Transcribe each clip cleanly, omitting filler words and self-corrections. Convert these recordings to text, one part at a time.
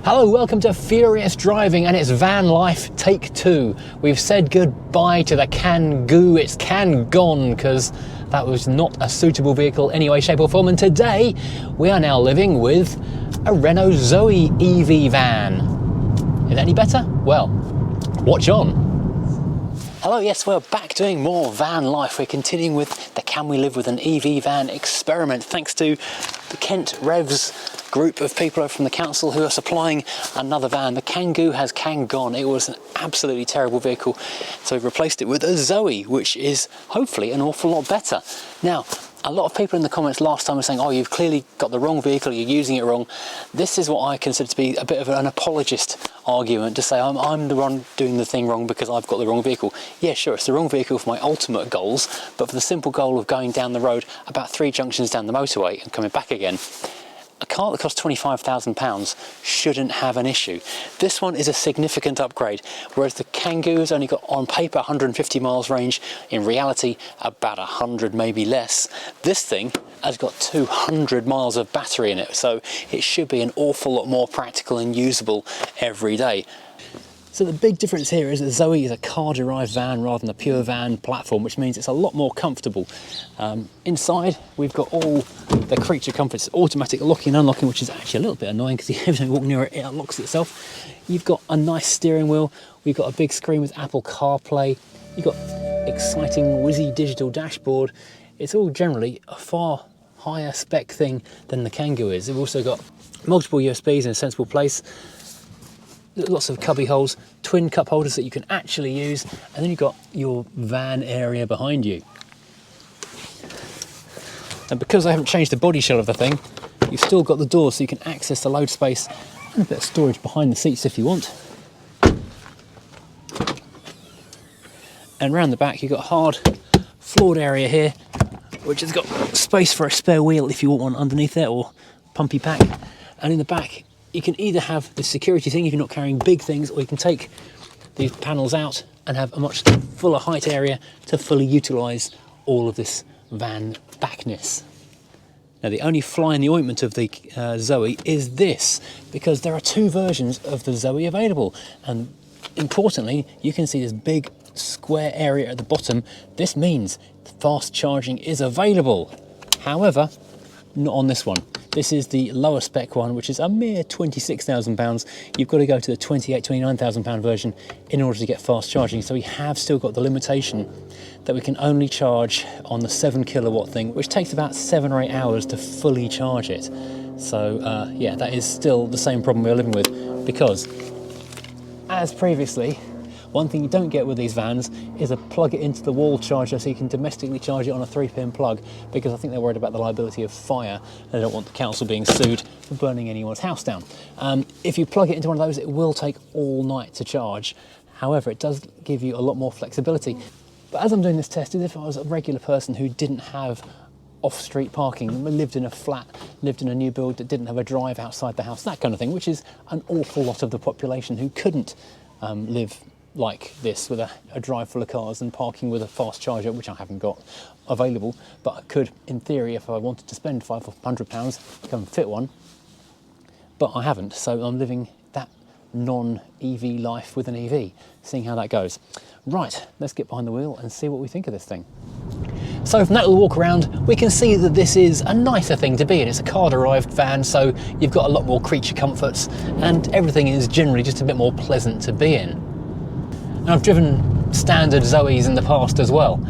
Hello, welcome to Furious Driving and it's van life take 2. We've said goodbye to the Kangoo. It's gone because that was not a suitable vehicle any way, shape or form. And today we are now living with a Renault Zoe EV van. Is that any better? Well, watch on. Hello, yes, we're back doing more van life. We're continuing with the Can We Live with an EV van experiment, thanks to the Kent Revs group of people from the council who are supplying another van. The Kangoo has gone. It was an absolutely terrible vehicle, so we've replaced it with a Zoe, which is hopefully an awful lot better. Now, a lot of people in the comments last time were saying, oh, you've clearly got the wrong vehicle, you're using it wrong. This is what I consider to be a bit of an apologist argument, to say I'm the one doing the thing wrong because I've got the wrong vehicle. Yeah, sure, it's the wrong vehicle for my ultimate goals, but for the simple goal of going down the road about 3 junctions down the motorway and coming back again, a car that costs £25,000 shouldn't have an issue. This one is a significant upgrade, whereas the Kangoo has only got, on paper, 150 miles range, in reality about 100, maybe less. This thing has got 200 miles of battery in it, so it should be an awful lot more practical and usable every day. So the big difference here is that Zoe is a car-derived van rather than a pure van platform, which means it's a lot more comfortable. Inside, we've got all the creature comforts, automatic locking and unlocking, which is actually a little bit annoying because every time you walk near it, it unlocks itself. You've got a nice steering wheel. We've got a big screen with Apple CarPlay. You've got exciting whizzy digital dashboard. It's all generally a far higher spec thing than the Kangoo is. We've also got multiple USBs in a sensible place. Lots of cubby holes, twin cup holders that you can actually use, and then you've got your van area behind you. And because I haven't changed the body shell of the thing, you've still got the door so you can access the load space and a bit of storage behind the seats if you want. And round the back you've got a hard floored area here, which has got space for a spare wheel if you want one underneath there, or pumpy pack. And in the back you can either have the security thing if you're not carrying big things, or you can take these panels out and have a much fuller height area to fully utilise all of this van backness. Now, the only fly in the ointment of the Zoe is this, because there are 2 versions of the Zoe available, and importantly you can see this big square area at the bottom. This means fast charging is available, however not on this one. This is the lower spec one, which is a mere £26,000. You've got to go to the £28,000–£29,000 version in order to get fast charging. So we have still got the limitation that we can only charge on the 7 kilowatt thing, which takes about 7 or 8 hours to fully charge it. So yeah, that is still the same problem we're living with, because as previously, one thing you don't get with these vans is a plug it into the wall charger so you can domestically charge it on a 3-pin plug, because I think they're worried about the liability of fire. They don't want the council being sued for burning anyone's house down. If you plug it into one of those, it will take all night to charge. However, it does give you a lot more flexibility. But as I'm doing this test, as if I was a regular person who didn't have off-street parking, lived in a flat, lived in a new build that didn't have a drive outside the house, that kind of thing, which is an awful lot of the population who couldn't live like this with a drive full of cars and parking with a fast charger, which I haven't got available, but I could, in theory, if I wanted to spend £500, come and fit one, but I haven't, so I'm living that non-EV life with an EV, seeing how that goes. Right, let's get behind the wheel and see what we think of this thing. So from that little walk around, we can see that this is a nicer thing to be in. It's a car-derived van, so you've got a lot more creature comforts, and everything is generally just a bit more pleasant to be in. And I've driven standard Zoes in the past as well,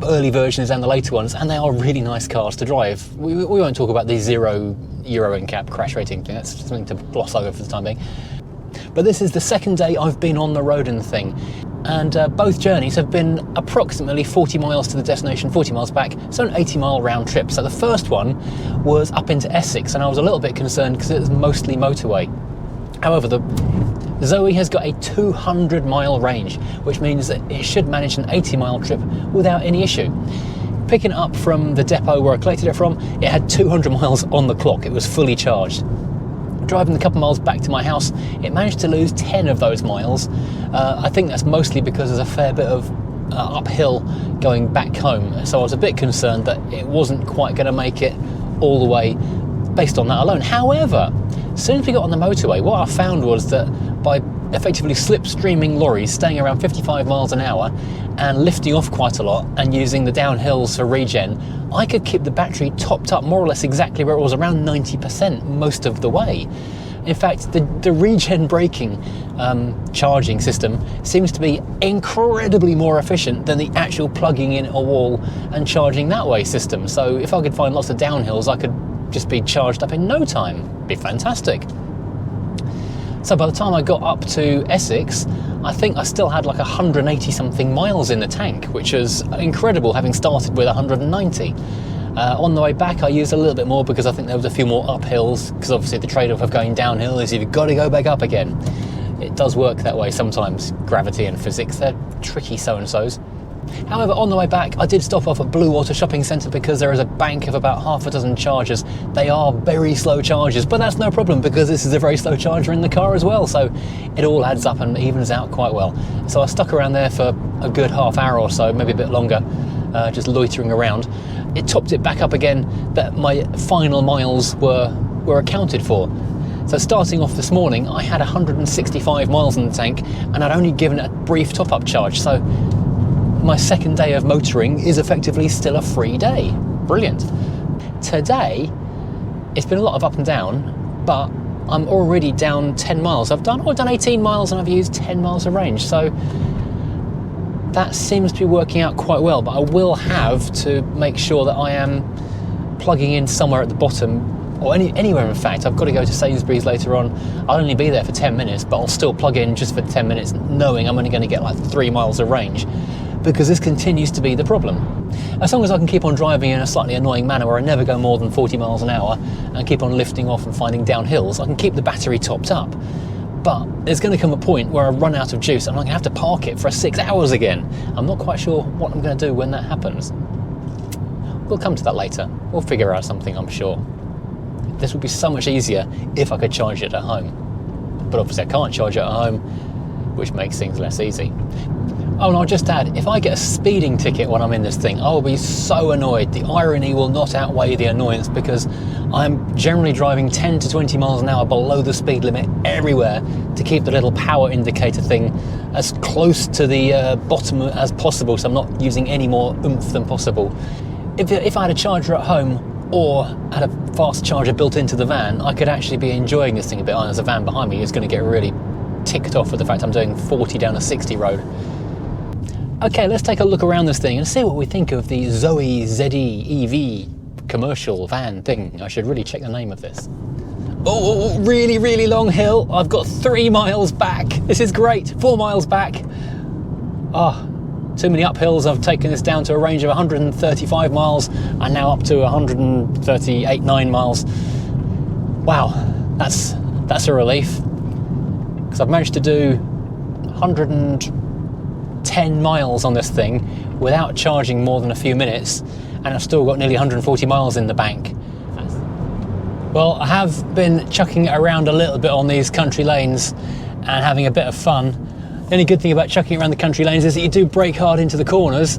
early versions and the later ones, and they are really nice cars to drive. We won't talk about the 0 Euro NCAP crash rating thing, that's something to gloss over for the time being. But this is the second day I've been on the road in the thing, and both journeys have been approximately 40 miles to the destination, 40 miles back, so an 80-mile round trip. So the first one was up into Essex, and I was a little bit concerned because it was mostly motorway. However, the Zoe has got a 200-mile range, which means that it should manage an 80-mile trip without any issue. Picking it up from the depot where I collected it from, it had 200 miles on the clock. It was fully charged. Driving a couple miles back to my house, it managed to lose 10 of those miles. I think that's mostly because there's a fair bit of uphill going back home, so I was a bit concerned that it wasn't quite going to make it all the way based on that alone. However, As soon as we got on the motorway, what I found was that by effectively slipstreaming lorries, staying around 55 miles an hour and lifting off quite a lot and using the downhills for regen, I could keep the battery topped up more or less exactly where it was, around 90% most of the way. In fact, the regen braking charging system seems to be incredibly more efficient than the actual plugging in a wall and charging that way system. So if I could find lots of downhills, I could just be charged up in no time. It'd be fantastic. So by the time I got up to Essex, I think I still had like 180 something miles in the tank, which was incredible, having started with 190. On the way back, I used a little bit more because I think there was a few more uphills, because obviously the trade-off of going downhill is you've got to go back up again. It does work that way sometimes. Gravity and physics, they're tricky so-and-sos. However, on the way back, I did stop off at Bluewater Shopping Centre because there is a bank of about half a dozen chargers. They are very slow chargers, but that's no problem because this is a very slow charger in the car as well, so it all adds up and evens out quite well. So I stuck around there for a good half hour or so, maybe a bit longer, just loitering around. It topped it back up again that my final miles were accounted for. So starting off this morning, I had 165 miles in the tank and I'd only given it a brief top-up charge, so my second day of motoring is effectively still a free day. Brilliant. Today, it's been a lot of up and down, but I'm already down 10 miles. I've done 18 miles and I've used 10 miles of range, so that seems to be working out quite well, but I will have to make sure that I am plugging in somewhere at the bottom, or anywhere in fact. I've got to go to Sainsbury's later on. I'll only be there for 10 minutes, but I'll still plug in just for 10 minutes, knowing I'm only going to get like 3 miles of range, because this continues to be the problem. As long as I can keep on driving in a slightly annoying manner where I never go more than 40 miles an hour and keep on lifting off and finding down hills, I can keep the battery topped up. But there's going to come a point where I run out of juice and I'm going to have to park it for 6 hours again. I'm not quite sure what I'm going to do when that happens. We'll come to that later. We'll figure out something, I'm sure. This would be so much easier if I could charge it at home. But obviously I can't charge it at home, which makes things less easy. Oh, and I'll just add, if I get a speeding ticket when I'm in this thing, I will be so annoyed. The irony will not outweigh the annoyance, because I'm generally driving 10 to 20 miles an hour below the speed limit everywhere to keep the little power indicator thing as close to the bottom as possible, so I'm not using any more oomph than possible. If I had a charger at home or had a fast charger built into the van, I could actually be enjoying this thing a bit. There's a van behind me who's going to get really ticked off with the fact I'm doing 40 down a 60 road. Okay, let's take a look around this thing and see what we think of the Zoe ZE EV commercial van thing. I should really check the name of this. Oh, really, really long hill. I've got 3 miles back. This is great. 4 miles back. Oh, too many uphills. I've taken this down to a range of 135 miles and now up to 138, 9 miles. Wow, that's a relief. Because I've managed to do 110 miles on this thing without charging more than a few minutes, and I've still got nearly 140 miles in the bank. Well, I have been chucking it around a little bit on these country lanes and having a bit of fun. The only good thing about chucking around the country lanes is that you do brake hard into the corners,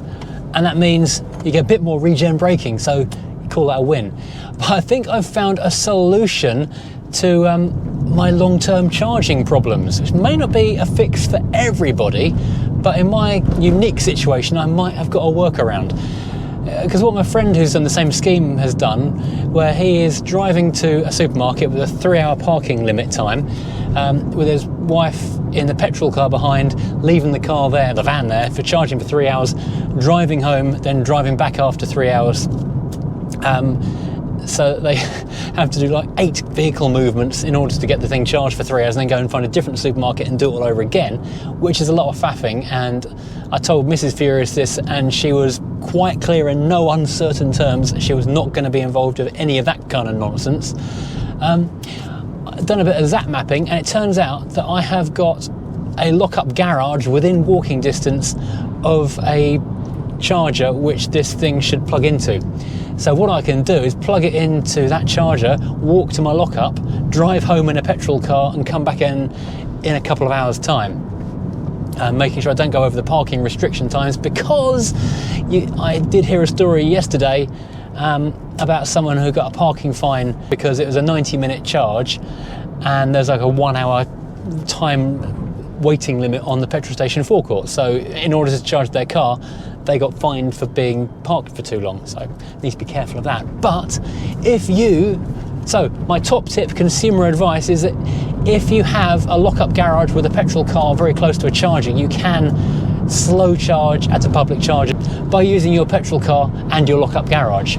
and that means you get a bit more regen braking, so you call that a win. But I think I've found a solution to my long-term charging problems, which may not be a fix for everybody, but in my unique situation, I might have got a workaround. Because what my friend who's done the same scheme has done, where he is driving to a supermarket with a 3-hour parking limit time, with his wife in the petrol car behind, leaving the car there, the van there, for charging for 3 hours, driving home, then driving back after 3 hours. So they have to do like 8 vehicle movements in order to get the thing charged for 3 hours and then go and find a different supermarket and do it all over again, which is a lot of faffing. And I told Mrs. Furious this, and she was quite clear in no uncertain terms she was not going to be involved with any of that kind of nonsense. I've done a bit of zap mapping, and it turns out that I have got a lock-up garage within walking distance of a charger which this thing should plug into. So what I can do is plug it into that charger, walk to my lockup, drive home in a petrol car and come back in a couple of hours time. Making sure I don't go over the parking restriction times, because I did hear a story yesterday about someone who got a parking fine because it was a 90-minute charge, and there's like a 1 hour time waiting limit on the petrol station forecourt. So in order to charge their car, they got fined for being parked for too long. So need to be careful of that. But so my top tip, consumer advice, is that if you have a lock-up garage with a petrol car very close to a charger, you can slow charge at a public charger by using your petrol car and your lock-up garage.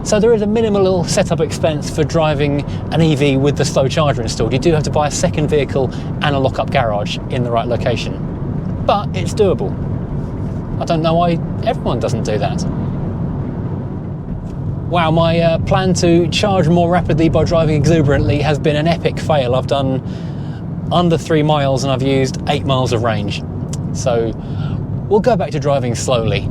So there is a minimal setup expense for driving an EV with the slow charger installed. You do have to buy a second vehicle and a lock-up garage in the right location, but it's doable. I don't know why everyone doesn't do that. Wow, my plan to charge more rapidly by driving exuberantly has been an epic fail. I've done under 3 miles and I've used 8 miles of range. So we'll go back to driving slowly.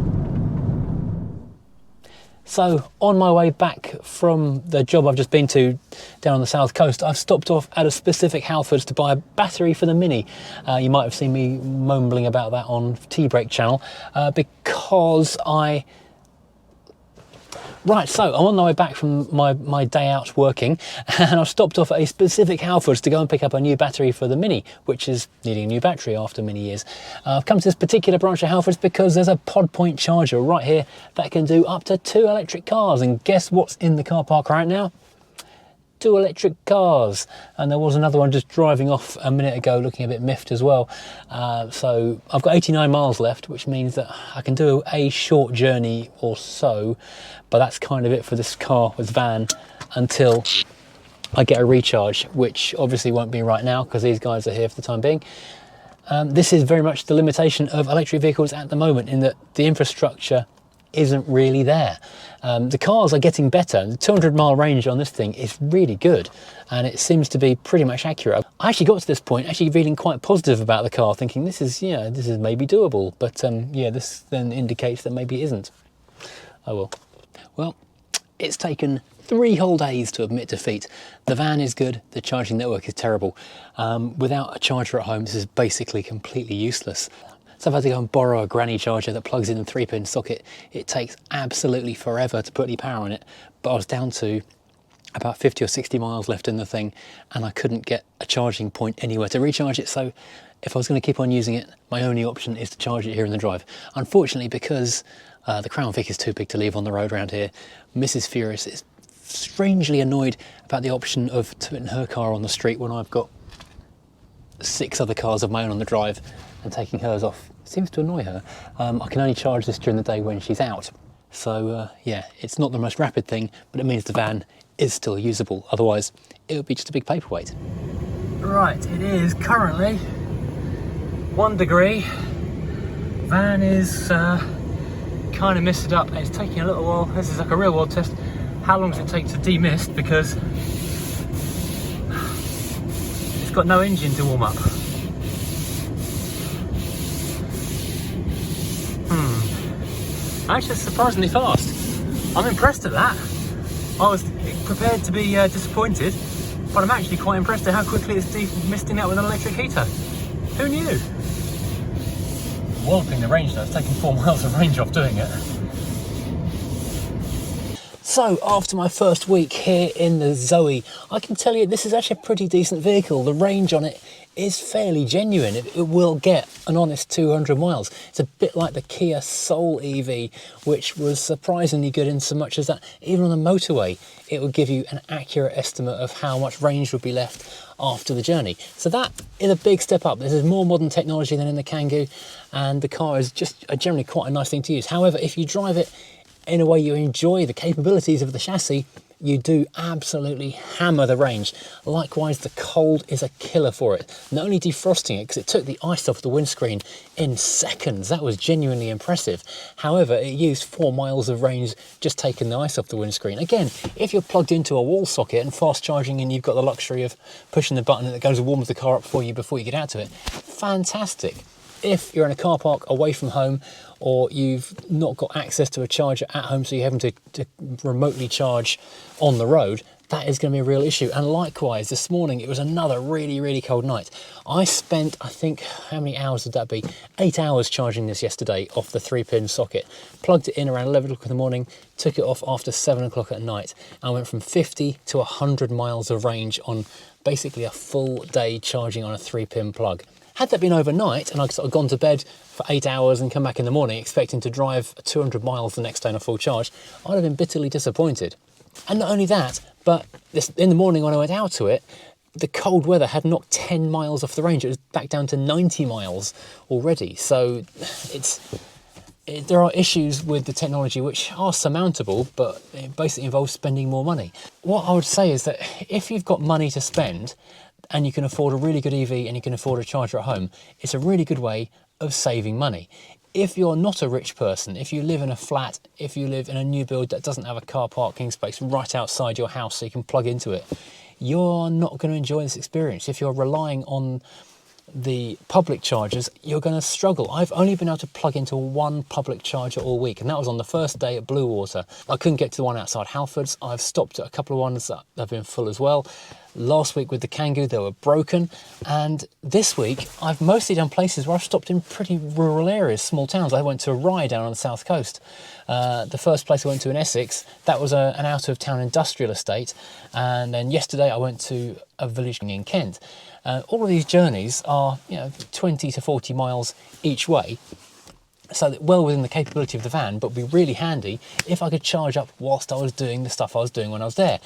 So on my way back from the job I've just been to down on the south coast, I've stopped off at a specific Halfords to buy a battery for the Mini. You might have seen me mumbling about that on T-Brake channel because Right, so I'm on my way back from my day out working, and I've stopped off at a specific Halfords to go and pick up a new battery for the Mini, which is needing a new battery after many years. I've come to this particular branch of Halfords because there's a pod point charger right here that can do up to 2 electric cars, and guess what's in the car park right now? 2 electric cars, and there was another one just driving off a minute ago looking a bit miffed as well. So I've got 89 miles left, which means that I can do a short journey or so, but that's kind of it for this car, this van, until I get a recharge, which obviously won't be right now because these guys are here for the time being. This is very much the limitation of electric vehicles at the moment, in that the infrastructure isn't really there. The cars are getting better. The 200-mile range on this thing is really good, and it seems to be pretty much accurate. I actually got to this point actually feeling quite positive about the car, thinking this is maybe doable, but this then indicates that maybe it isn't. Oh well. Well, it's taken 3 whole days to admit defeat. The van is good, the charging network is terrible. Without a charger at home, this is basically completely useless. So I've had to go and borrow a granny charger that plugs in a 3-pin socket. It takes absolutely forever to put any power in it, but I was down to about 50 or 60 miles left in the thing, and I couldn't get a charging point anywhere to recharge it. So if I was going to keep on using it, my only option is to charge it here in the drive. Unfortunately, because the Crown Vic is too big to leave on the road around here, Mrs. Furious is strangely annoyed about the option of putting her car on the street when I've got 6 other cars of my own on the drive, and taking hers off seems to annoy her. I can only charge this during the day when she's out. So yeah, it's not the most rapid thing, but it means the van is still usable. Otherwise, it would be just a big paperweight. Right, it is currently 1 degree. Van is kind of misted up. It's taking a little while. This is like a real world test. How long does it take to demist? Because it's got no engine to warm up. Actually, it's surprisingly fast. I'm impressed at that. I was prepared to be disappointed, but I'm actually quite impressed at how quickly it's demisting out with an electric heater. Who knew? Walloping the range though, it's taking 4 miles of range off doing it. So after my first week here in the Zoe, I can tell you this is actually a pretty decent vehicle. The range on it is fairly genuine. It will get an honest 200 miles. It's a bit like the Kia Soul EV, which was surprisingly good in so much as that even on the motorway, it would give you an accurate estimate of how much range would be left after the journey. So that is a big step up. This is more modern technology than in the Kangoo, and the car is just generally quite a nice thing to use. However, if you drive it in a way you enjoy the capabilities of the chassis, you do absolutely hammer the range. Likewise, the cold is a killer for it. Not only defrosting it, because it took the ice off the windscreen in seconds. That was genuinely impressive. However, it used 4 miles of range just taking the ice off the windscreen. Again, if you're plugged into a wall socket and fast charging and you've got the luxury of pushing the button that goes and warms the car up for you before you get out to it, fantastic. If you're in a car park away from home, or you've not got access to a charger at home, so you're having to remotely charge on the road, that is going to be a real issue. And likewise, this morning, it was another really, really cold night. I spent, I think, how many hours would that be? 8 hours charging this yesterday off the 3-pin socket. Plugged it in around 11 o'clock in the morning, took it off after 7 o'clock at night, and went from 50 to 100 miles of range on basically a full day charging on a 3-pin plug. Had that been overnight and I'd sort of gone to bed for 8 hours and come back in the morning expecting to drive 200 miles the next day on a full charge, I'd have been bitterly disappointed. And not only that, but in the morning when I went out to it, the cold weather had knocked 10 miles off the range. It was back down to 90 miles already. So there are issues with the technology which are surmountable, but it basically involves spending more money. What I would say is that if you've got money to spend and you can afford a really good EV and you can afford a charger at home, it's a really good way of saving money. If you're not a rich person, if you live in a flat, if you live in a new build that doesn't have a car parking space right outside your house so you can plug into it, you're not going to enjoy this experience. If you're relying on the public chargers, you're going to struggle. I've only been able to plug into one public charger all week, and that was on the first day at Bluewater. I couldn't get to the one outside Halfords. I've stopped at a couple of ones that have been full as well. Last week with the Kangoo, they were broken, and this week I've mostly done places where I've stopped in pretty rural areas, small towns. I went to a Rye down on the south coast. The first place I went to in Essex, that was an out-of-town industrial estate, and then yesterday I went to a village in Kent. All of these journeys are 20 to 40 miles each way, so well within the capability of the van, but would be really handy if I could charge up whilst I was doing the stuff I was doing when I was there.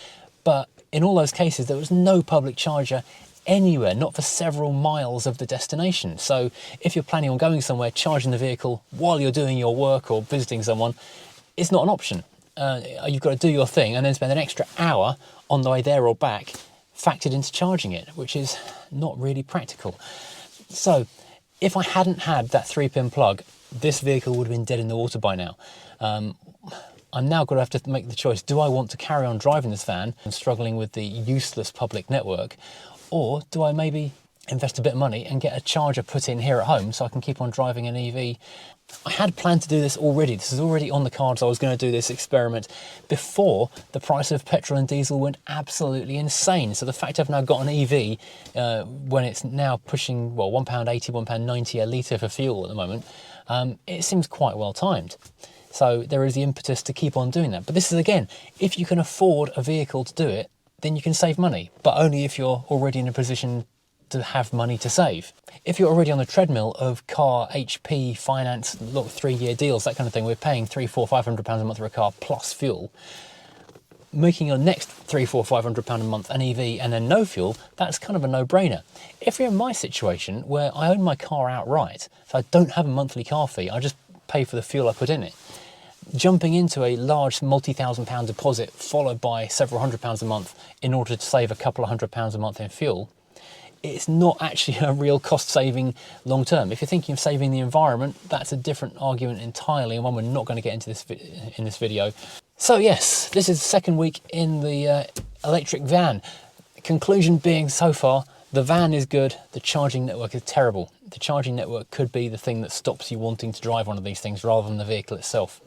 But in all those cases, there was no public charger anywhere, not for several miles of the destination. So if you're planning on going somewhere, charging the vehicle while you're doing your work or visiting someone, it's not an option. You've got to do your thing and then spend an extra hour on the way there or back factored into charging it, which is not really practical. So if I hadn't had that 3-pin plug, this vehicle would have been dead in the water by now. I'm now going to have to make the choice. Do I want to carry on driving this van and struggling with the useless public network? Or do I maybe invest a bit of money and get a charger put in here at home so I can keep on driving an EV? I had planned to do this already. This is already on the cards. I was going to do this experiment before the price of petrol and diesel went absolutely insane. So the fact I've now got an EV when it's now pushing, well, £1.80, £1.90 a litre for fuel at the moment, it seems quite well timed. So there is the impetus to keep on doing that. But this is, again, if you can afford a vehicle to do it, then you can save money, but only if you're already in a position to have money to save. If you're already on the treadmill of car, HP, finance, 3-year deals, that kind of thing, we're paying £300, £400, £500 a month for a car plus fuel. Making your next £300, £400, £500 a month an EV and then no fuel, that's kind of a no-brainer. If you're in my situation where I own my car outright, so I don't have a monthly car fee, I just pay for the fuel I put in it, jumping into a large multi-thousand-pound deposit followed by several £100s a month in order to save a couple of £100s a month in fuel, it's not actually a real cost saving long term. If you're thinking of saving the environment, that's a different argument entirely, and one we're not going to get into in this video. So yes, this is the second week in the electric van. Conclusion being, so far, the van is good, the charging network is terrible. The charging network could be the thing that stops you wanting to drive one of these things rather than the vehicle itself.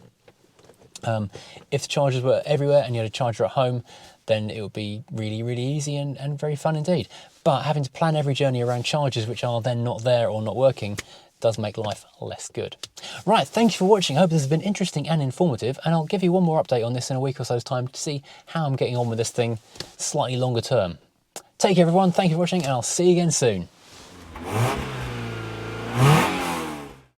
If the chargers were everywhere and you had a charger at home, then it would be really, really easy and very fun indeed. But having to plan every journey around chargers which are then not there or not working does make life less good. Right, thank you for watching. I hope this has been interesting and informative, and I'll give you one more update on this in a week or so's time to see how I'm getting on with this thing slightly longer term. Take care everyone, thank you for watching, and I'll see you again soon.